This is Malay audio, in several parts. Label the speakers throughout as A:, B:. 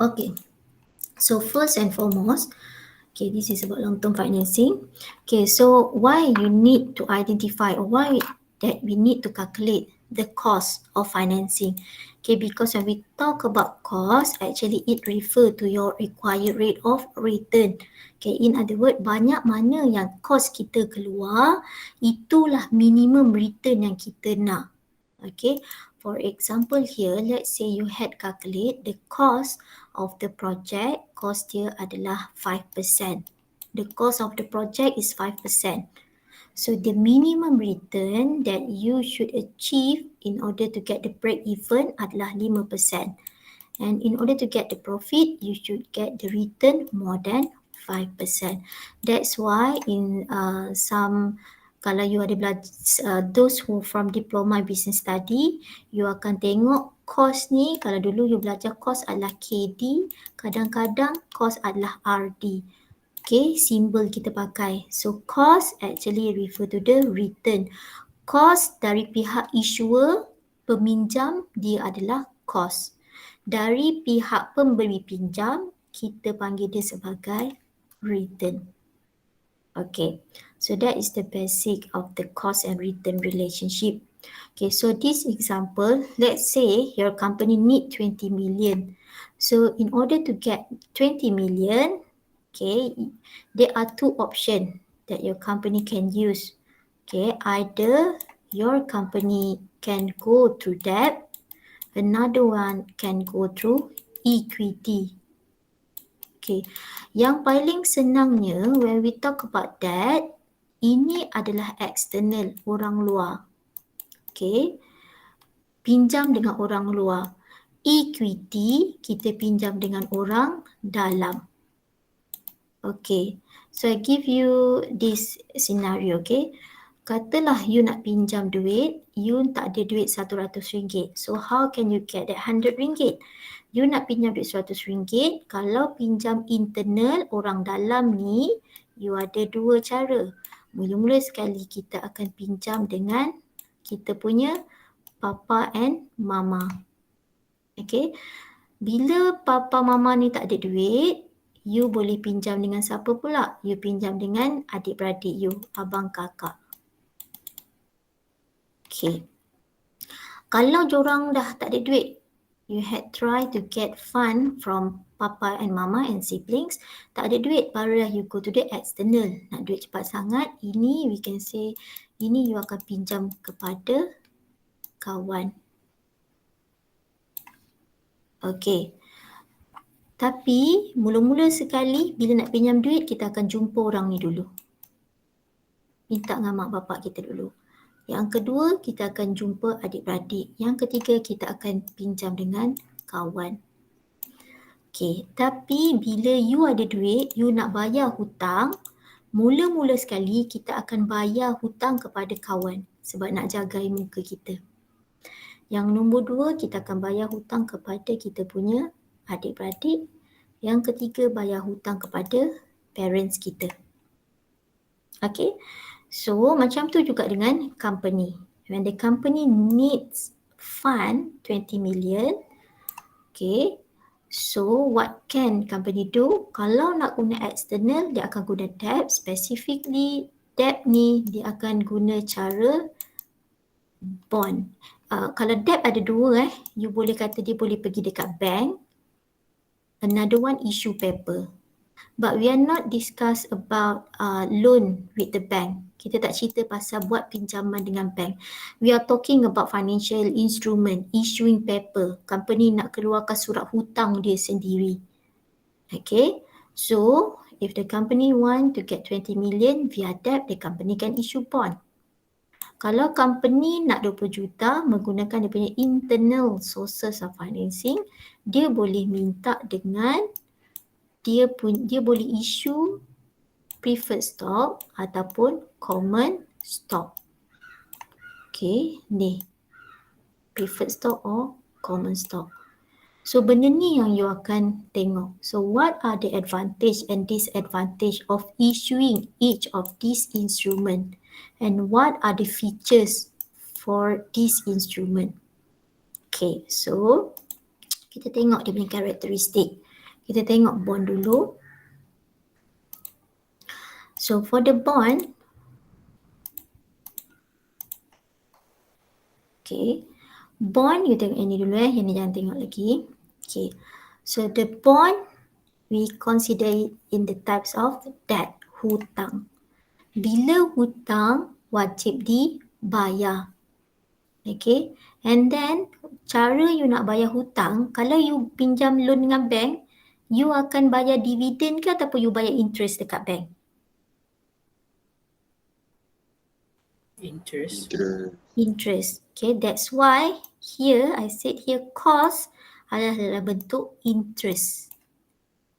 A: Okay, so first and foremost, okay, this is about long-term financing. Okay, so why you need to identify, or why that we need to calculate the cost of financing. Okay, because when we talk about cost, actually it refer to your required rate of return. Okay, in other words, banyak mana yang cost kita keluar, itulah minimum return yang kita nak. Okay, for example here, let's say you had calculate the cost of the project, cost dia adalah 5%. The cost of the project is 5%. So the minimum return that you should achieve in order to get the break even adalah 5%. And in order to get the profit, you should get the return more than 5%. That's why in some, kalau you ada belajar, those who from diploma business study, you akan tengok cost ni, kalau dulu you belajar cost adalah KD, kadang-kadang cost adalah RD. Okay, simbol kita pakai. So cost actually refer to the return. Cost dari pihak issuer, peminjam, dia adalah cost. Dari pihak pemberi pinjam, kita panggil dia sebagai return. Okay, so that is the basic of the cost and return relationship. Okay, so this example, let's say your company need 20 million. So in order to get 20 million, okay, there are two options that your company can use. Okay, either your company can go through debt, another one can go through equity. Okay, yang paling senangnya when we talk about that, ini adalah external, orang luar. Okay, pinjam dengan orang luar. Equity, kita pinjam dengan orang dalam. Okay, so I give you this scenario, okay. Katalah you nak pinjam duit, you tak ada duit RM100. So how can you get that RM100? You nak pinjam duit RM100, kalau pinjam internal orang dalam ni, you ada dua cara. Mula-mula sekali kita akan pinjam dengan kita punya papa and mama. Okay, bila papa mama ni tak ada duit, you boleh pinjam dengan siapa pula? You pinjam dengan adik-beradik you, abang kakak. Okay, kalau diorang dah tak ada duit, you had try to get fund from papa and mama and siblings, tak ada duit, barulah you go to the external. Nak duit cepat sangat, ini we can say, ini you akan pinjam kepada kawan. Okay, tapi mula-mula sekali bila nak pinjam duit, kita akan jumpa orang ni dulu. Minta dengan mak bapak kita dulu. Yang kedua, kita akan jumpa adik-beradik. Yang ketiga, kita akan pinjam dengan kawan. Okay, tapi bila you ada duit, you nak bayar hutang, mula-mula sekali kita akan bayar hutang kepada kawan sebab nak jaga muka kita. Yang nombor dua, kita akan bayar hutang kepada kita punya adik-beradik. Yang ketiga, bayar hutang kepada parents kita. Okay, so macam tu juga dengan company. When the company needs fund 20 million, okay, so what can company do? Kalau nak guna external, dia akan guna debt. Specifically, debt ni dia akan guna cara bond. Kalau debt ada dua, you boleh kata dia boleh pergi dekat bank. Another one issue paper. But we are not discuss about loan with the bank. Kita tak cerita pasal buat pinjaman dengan bank. We are talking about financial instrument, issuing paper. Company nak keluarkan surat hutang dia sendiri. Okay, so if the company want to get 20 million via debt, the company can issue bond. Kalau company nak 20 juta menggunakan dia punya internal sources of financing, dia boleh minta dengan dia boleh issue preferred stock ataupun common stock. Okay, ni preferred stock or common stock. So benda ni yang you akan tengok. So what are the advantage and disadvantage of issuing each of these instrument, and what are the features for this instrument? Okay, so kita tengok dia punya karakteristik. Kita tengok bond dulu. So for the bond, okay, bond you tengok yang ni dulu yang ni jangan tengok lagi. Okay, so the bond we consider it in the types of debt, hutang. Bila hutang wajib dibayar. Okay, and then cara you nak bayar hutang, kalau you pinjam loan dengan bank, you akan bayar dividen ke ataupun you bayar interest dekat bank? Interest. Okay, that's why here I said here cost adalah dalam bentuk interest.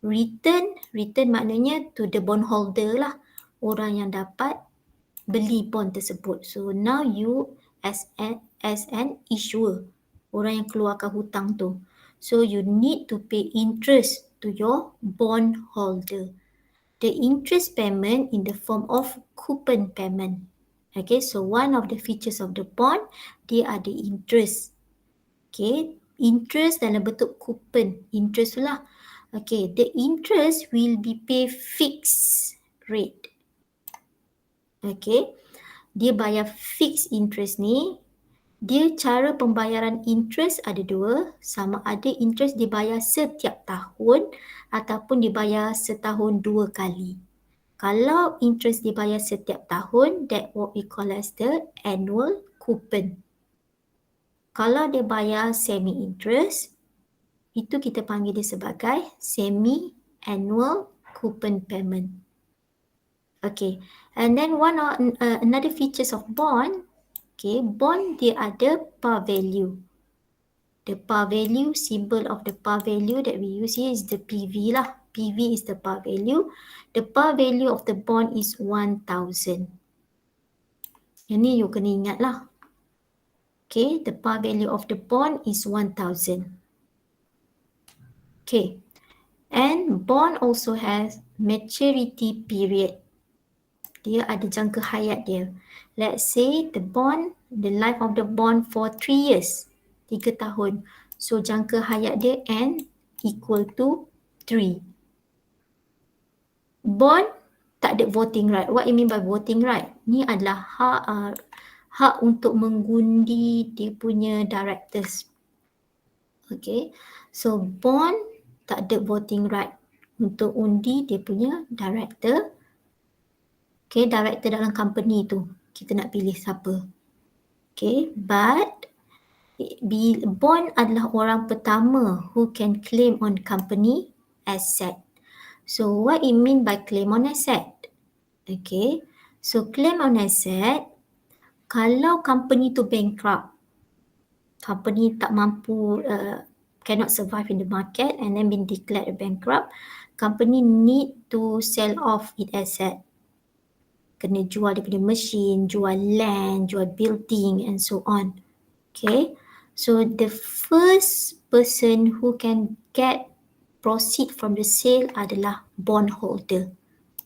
A: Return maknanya to the bondholder lah, orang yang dapat beli bond tersebut. So now you as an issuer, orang yang keluarkan hutang tu. So you need to pay interest to your bondholder. The interest payment in the form of coupon payment. Okay, so one of the features of the bond, dia ada interest. Okay, interest dalam bentuk coupon, interest tu lah. Okay, the interest will be pay fixed rate. Okay, dia bayar fixed interest ni, dia cara pembayaran interest ada dua, sama ada interest dibayar setiap tahun ataupun dibayar setahun 2 kali. Kalau interest dibayar setiap tahun, that what we call as the annual coupon. Kalau dia bayar semi interest, itu kita panggil dia sebagai semi annual coupon payment. Okay, and then another features of bond, okay, bond dia ada par value. The par value, symbol of the par value that we use here is the PV lah. PV is the par value. The par value of the bond is 1,000. Yang ni you kena ingat lah. Okay, the par value of the bond is 1,000. Okay, and bond also has maturity period. Dia ada jangka hayat dia. Let's say the life of the bond for 3 years, 3 tahun. So jangka hayat dia N equal to 3. Bond tak ada voting right. What you mean by voting right? Ni adalah hak untuk mengundi dia punya directors. Okay, so bond tak ada voting right untuk undi dia punya director. Okay, director dalam company tu, kita nak pilih siapa. Okay, but bond adalah orang pertama who can claim on company asset. So what it mean by claim on asset? Okay, so claim on asset, kalau company tu bankrupt, company tak mampu, cannot survive in the market and then been declared bankrupt, company need to sell off its asset. Kena jual dia punya machine, jual land, jual building and so on. Okay, so the first person who can get proceed from the sale adalah bondholder,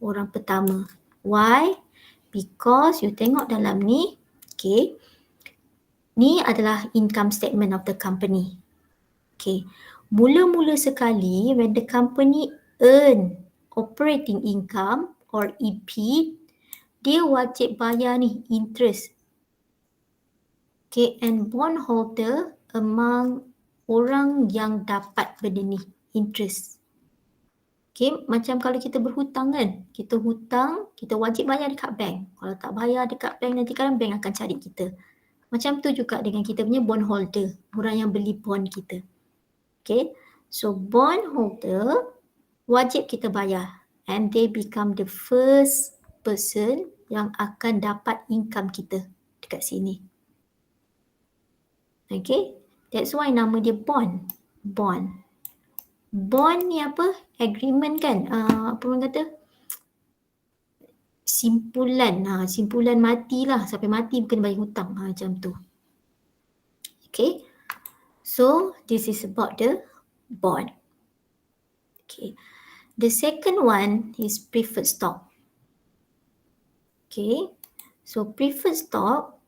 A: orang pertama. Why? Because you tengok dalam ni, okay, ni adalah income statement of the company. Okay, mula-mula sekali when the company earn operating income or EBIT, dia wajib bayar ni interest. Okay, and bondholder among orang yang dapat benda ni, interest. Okay, macam kalau kita berhutang kan, kita hutang, kita wajib bayar dekat bank. Kalau tak bayar dekat bank, nanti kan bank akan cari kita. Macam tu juga dengan kita punya bondholder, orang yang beli bond kita. Okay, so bondholder wajib kita bayar and they become the first person yang akan dapat income kita dekat sini. Okay, that's why nama dia bond. Bond. Bond ni apa? Agreement kan? Apa orang kata? Simpulan. Simpulan mati lah. Sampai mati bukan bayar hutang. Macam tu. Okay. So, this is about the bond. Okay. The second one is preferred stock. Okay. So, preferred stock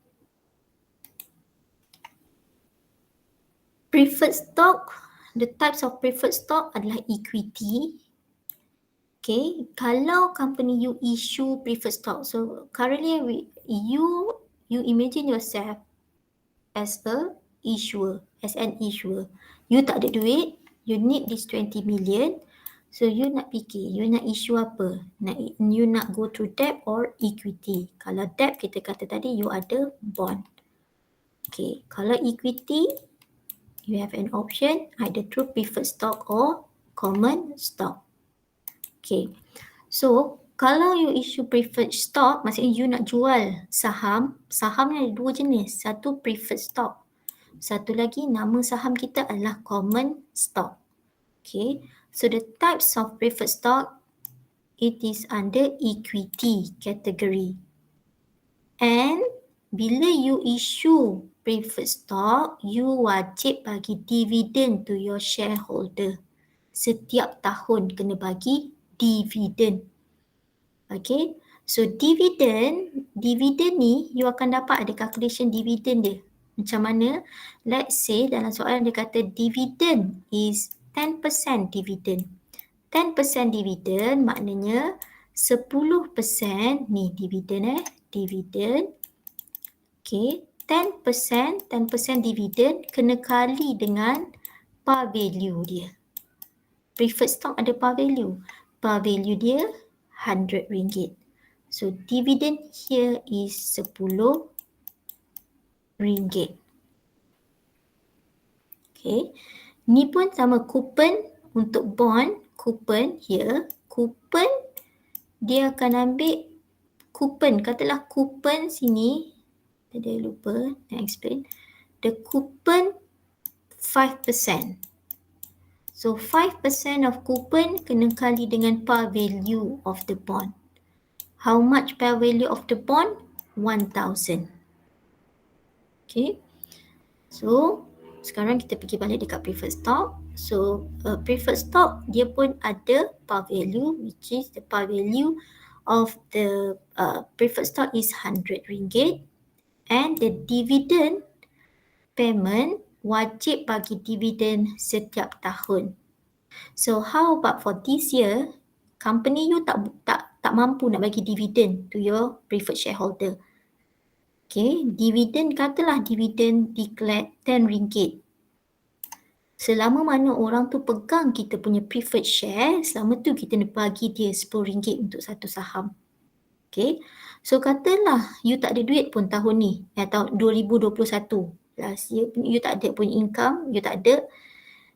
A: the types of preferred stock adalah equity. Okay, kalau company you issue preferred stock, so currently you imagine yourself as an issuer. You tak ada duit, you need this 20 million. So you nak fikir, you nak issue apa? You nak go through debt or equity. Kalau debt kita kata tadi you ada bond. Okay, kalau equity you have an option either through preferred stock or common stock. Okay, so kalau you issue preferred stock, maksudnya you nak jual saham. Saham ni ada dua jenis. Satu preferred stock. Satu lagi nama saham kita adalah common stock. Okay, so the types of preferred stock, it is under equity category. And bila you issue preferred stock, you wajib bagi dividen to your shareholder. Setiap tahun kena bagi dividen. Okay, so dividen ni you akan dapat ada calculation dividen dia. Macam mana? Let's say dalam soalan dia kata dividen is 10% dividen. 10% dividen maknanya 10% ni dividen dividen. Okay, 10% dividen kena kali dengan par value dia. Preferred stock ada par value. Par value dia RM100. So dividend here is RM10. Okay. Ni pun sama coupon untuk bond. Coupon here. Coupon dia akan ambil coupon. Katalah coupon sini. Tadi I lupa nak explain. The coupon 5%. So 5% of coupon kena kali dengan par value of the bond. How much par value of the bond? 1,000. Okay. So sekarang kita pergi balik dekat preferred stock. So preferred stock dia pun ada par value, which is the par value of the preferred stock is RM100, and the dividend payment wajib bagi dividen setiap tahun. So how about for this year, company you tak mampu nak bagi dividen to your preferred shareholder. Okay, dividen katalah dividen declared RM10. Selama mana orang tu pegang kita punya preferred share, selama tu kita nak bagi dia RM10 untuk satu saham. Okay, so katalah you tak ada duit pun tahun ni, tahun 2021. Last year you tak ada pun income, you tak ada.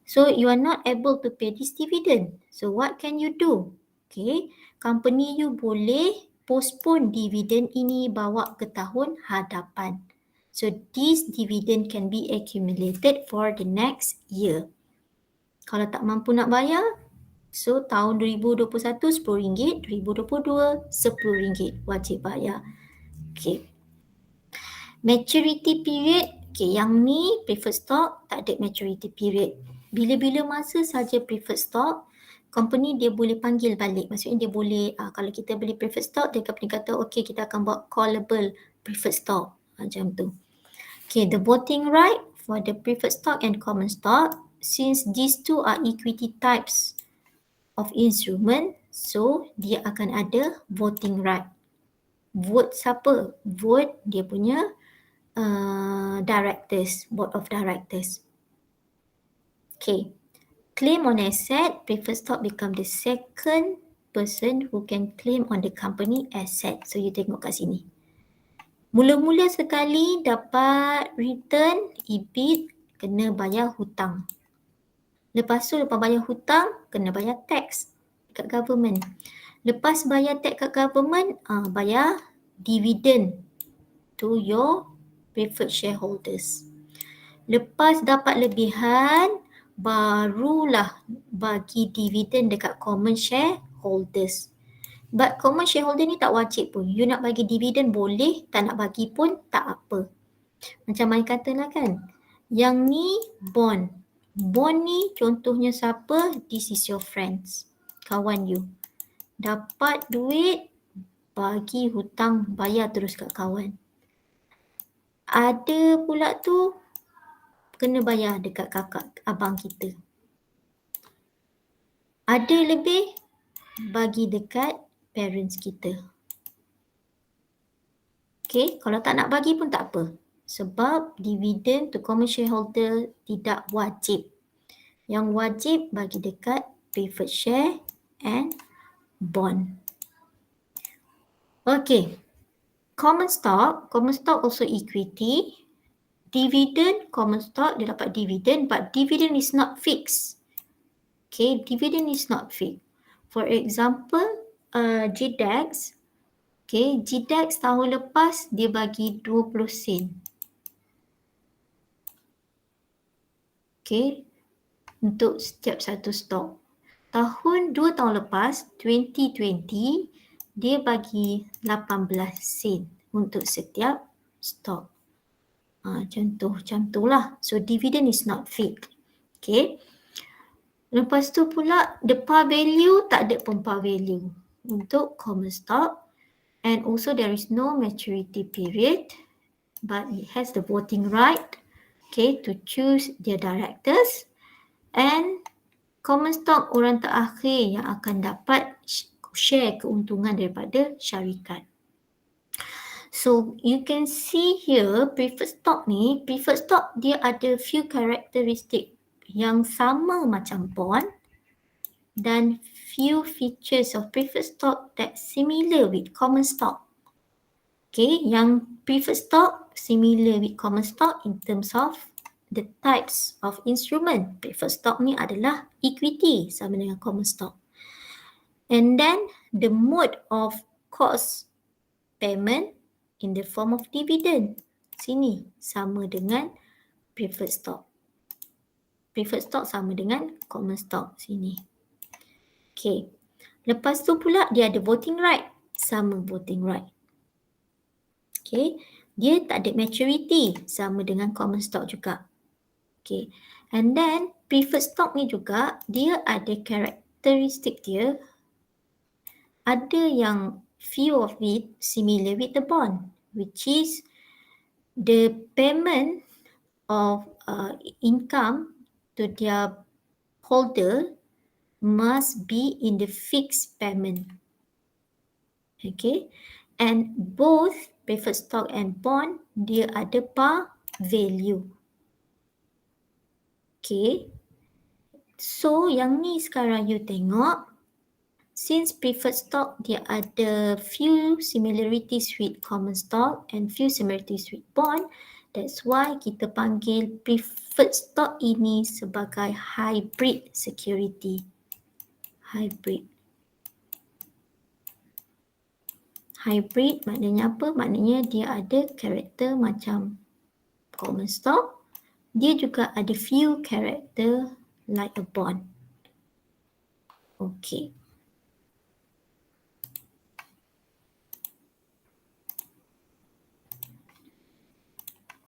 A: So you are not able to pay this dividend. So what can you do? Okay, company you boleh postpone dividend ini bawa ke tahun hadapan. So this dividend can be accumulated for the next year. Kalau tak mampu nak bayar, so tahun 2021 RM10, 2022 RM10 wajib bayar. Okay. Maturity period. Okay, yang ni preferred stock tak ada maturity period. Bila-bila masa saja preferred stock, company dia boleh panggil balik. Maksudnya dia boleh, kalau kita beli preferred stock, dia company kata, okay kita akan buat callable preferred stock. Macam tu. Okay, the voting right for the preferred stock and common stock, since these two are equity types of instrument, so dia akan ada voting right. Vote siapa? Vote dia punya directors, board of directors. Okay, claim on asset, preferred stock become the second person who can claim on the company asset. So you tengok kat sini. Mula-mula sekali dapat return EBIT, kena bayar hutang. Lepas tu lepas bayar hutang, kena bayar tax kat government. Lepas bayar tax kat government, bayar dividend to your preferred shareholders. Lepas dapat lebihan, barulah bagi dividen dekat common shareholders. But common shareholder ni tak wajib pun. You nak bagi dividen boleh, tak nak bagi pun tak apa. Macam Mai katalah kan, yang ni bond. Bond ni contohnya siapa? This is your friends, kawan you. Dapat duit, bagi hutang, bayar terus kat kawan. Ada pula tu kena bayar dekat kakak abang kita. Ada lebih, bagi dekat parents kita. Okay, kalau tak nak bagi pun tak apa. Sebab dividen to common shareholder tidak wajib. Yang wajib bagi dekat preferred share and bond. Okay, common stock also equity. Dividend, common stock dia dapat dividend, but dividend is not fixed. Okay, dividend is not fixed. For example, GDAX. Okay, GDAX tahun lepas dia bagi 20 sen. Okay, untuk setiap satu stok. Tahun 2 tahun lepas, 2020, dia bagi 18 sen untuk setiap stok. Macam tu lah. So, dividend is not fixed. Okay. Lepas tu pula, the par value tak ada pun par value untuk common stock, and also there is no maturity period, but it has the voting right, okay, to choose their directors, and common stock orang terakhir yang akan dapat share keuntungan daripada syarikat. So you can see here preferred stock ni, preferred stock dia ada few characteristic yang sama macam bond, dan few features of preferred stock that similar with common stock. Okay, yang preferred stock similar with common stock in terms of the types of instrument. Preferred stock ni adalah equity sama dengan common stock. And then the mode of cost payment in the form of dividend. Sini sama dengan preferred stock. Preferred stock sama dengan common stock sini. Okay. Lepas tu pula dia ada voting right. Sama voting right. Okay. Dia tak ada maturity. Sama dengan common stock juga. Okay. And then preferred stock ni juga dia ada karakteristik dia. Ada yang few of it similar with the bond, which is the payment of income to their holder must be in the fixed payment. Okay, and both preferred stock and bond dia ada par value. Okay, so yang ni sekarang you tengok, since preferred stock dia ada few similarities with common stock and few similarities with bond, that's why kita panggil preferred stock ini sebagai hybrid security. Hybrid. Hybrid maknanya apa? Maknanya dia ada karakter macam common stock. Dia juga ada few karakter like a bond. Okay.